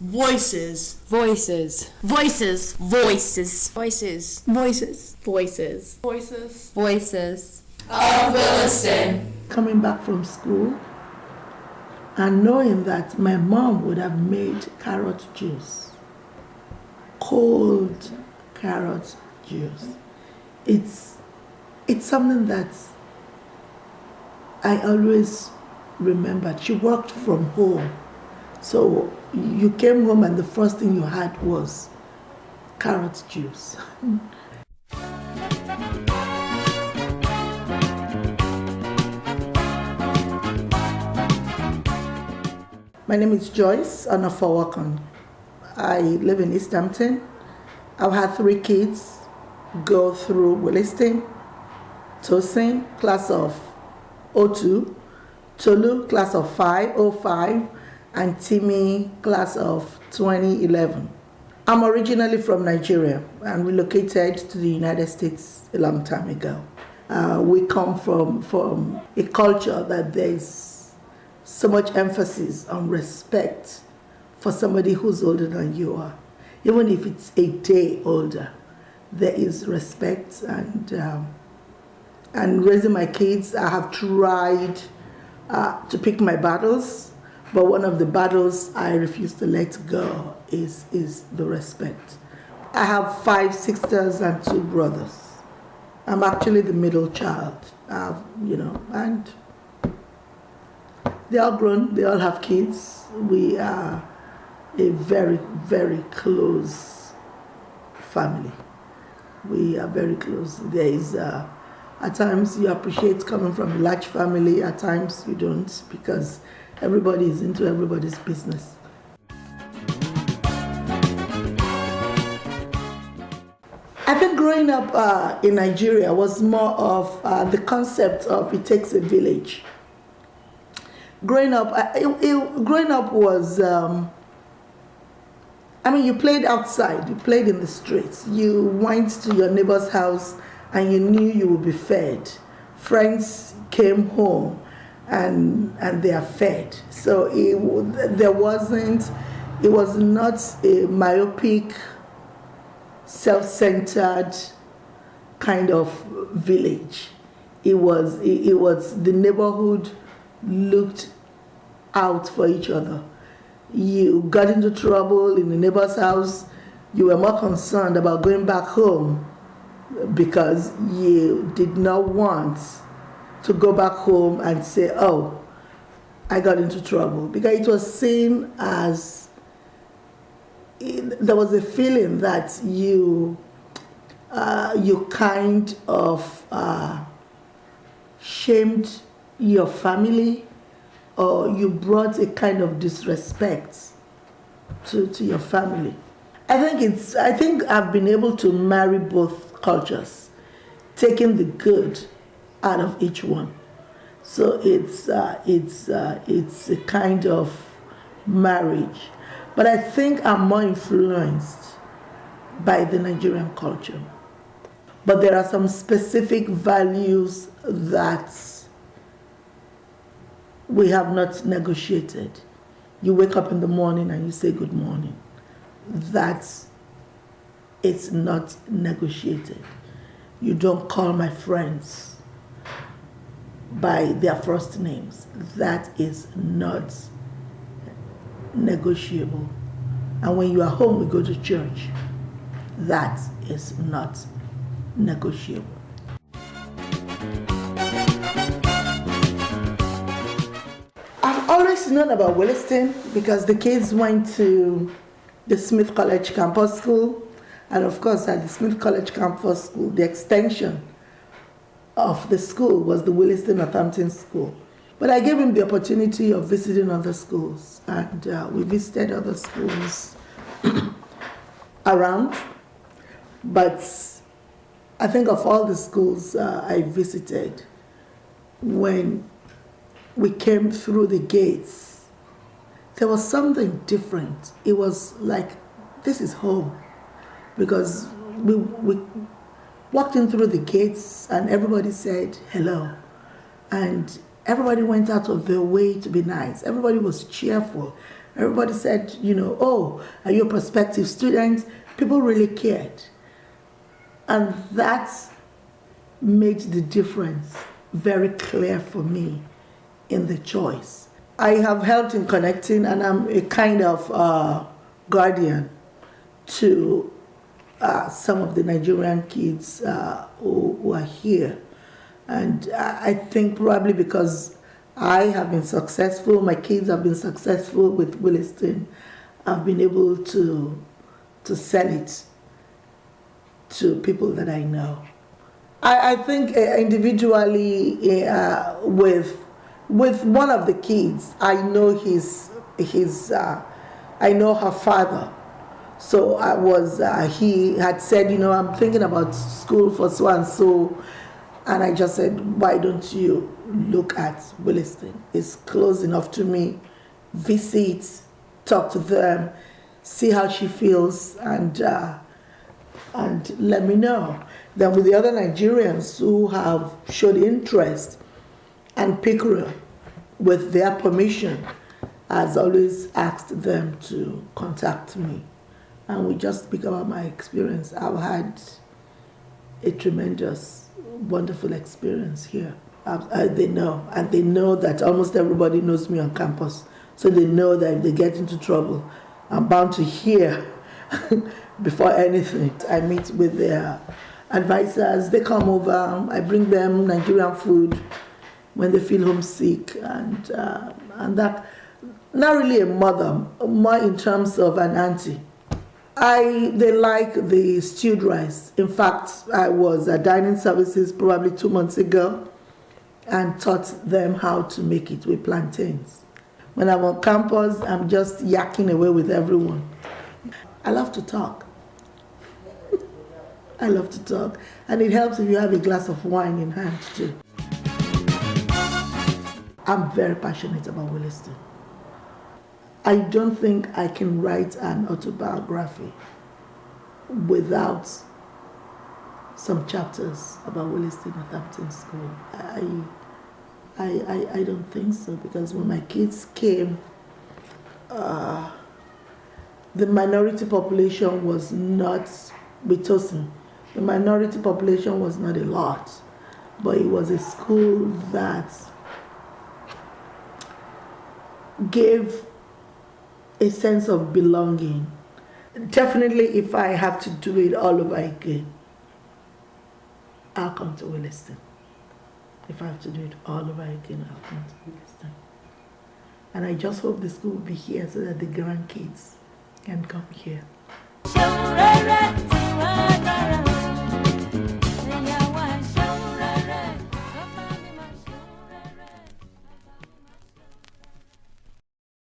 Voices. Voices. Voices. Voices. Voices. Voices. Voices. Voices. Voices. Of Williston. Coming back from school and knowing that my mom would have made carrot juice, cold carrot juice. It's something that I always remembered. She worked from home, so you came home and the first thing you had was carrot juice. My name is Joyce, Onafowokan. I live in Northampton. I've had 3 kids go through Williston, Tosin, class of 02, Tolu, class of 05, and Timmy, class of 2011. I'm originally from Nigeria and relocated to the United States a long time ago. We come from a culture that there's so much emphasis on respect for somebody who's older than you are. Even if it's a day older, there is respect. And raising my kids, I have tried to pick my battles, but one of the battles I refuse to let go is the respect. I have 5 sisters and 2 brothers. I'm actually the middle child, and they're all grown, they all have kids. We are a very, very close family. We are very close. There is, at times you appreciate coming from a large family, at times you don't, because everybody is into everybody's business. I think growing up in Nigeria was more of the concept of it takes a village. Growing up was, you played outside, you played in the streets, you went to your neighbor's house and you knew you would be fed. Friends came home and they are fed. So it was not a myopic, self-centered kind of village. It was the neighborhood looked out for each other. You got into trouble in the neighbor's house, you were more concerned about going back home because you did not want to go back home and say, oh, I got into trouble. Because it was seen as, there was a feeling that you kind of shamed your family, or you brought a kind of disrespect to your family. I think I've been able to marry both cultures, taking the good out of each one. So it's a kind of marriage. But I think I'm more influenced by the Nigerian culture. But there are some specific values that we have not negotiated. You wake up in the morning and you say good morning. It's not negotiated. You don't call my friends by their first names. That is not negotiable. And when you are home, we go to church. That is not negotiable. I've always known about Williston because the kids went to the Smith College Campus School, and of course at the Smith College Campus School, the extension of the school was the Williston Northampton School. But I gave him the opportunity of visiting other schools, and we visited other schools around. But I think of all the schools I visited, when we came through the gates, there was something different. It was like, this is home. Because we walked in through the gates and everybody said hello. And everybody went out of their way to be nice. Everybody was cheerful. Everybody said, oh, are you a prospective student? People really cared. And that made the difference very clear for me in the choice. I have helped in connecting, and I'm a kind of guardian to some of the Nigerian kids who are here. And I think probably because I have been successful, my kids have been successful with Williston, I've been able to sell it to people that I know. I think individually with one of the kids, I know I know her father. So he had said, I'm thinking about school for so and so, and I just said, why don't you look at Williston? It's close enough to me. Visit, talk to them, see how she feels, and let me know. Then with the other Nigerians who have showed interest and pickerel with their permission, has always asked them to contact me. And we just speak about my experience. I've had a tremendous, wonderful experience here. They know, and they know that almost everybody knows me on campus. So they know that if they get into trouble, I'm bound to hear before anything. I meet with their advisors. They come over. I bring them Nigerian food when they feel homesick, and that, not really a mother, more in terms of an auntie. They like the stewed rice. In fact, I was at dining services probably 2 months ago and taught them how to make it with plantains. When I'm on campus, I'm just yakking away with everyone. I love to talk. I love to talk. And it helps if you have a glass of wine in hand too. I'm very passionate about Williston. I don't think I can write an autobiography without some chapters about Williston Northampton School. I don't think so, because when my kids came, the minority population was not, with Tosin, the minority population was not a lot, but it was a school that gave a sense of belonging. Definitely, if I have to do it all over again, I'll come to Williston. If I have to do it all over again, I'll come to Williston. And I just hope the school will be here so that the grandkids can come here.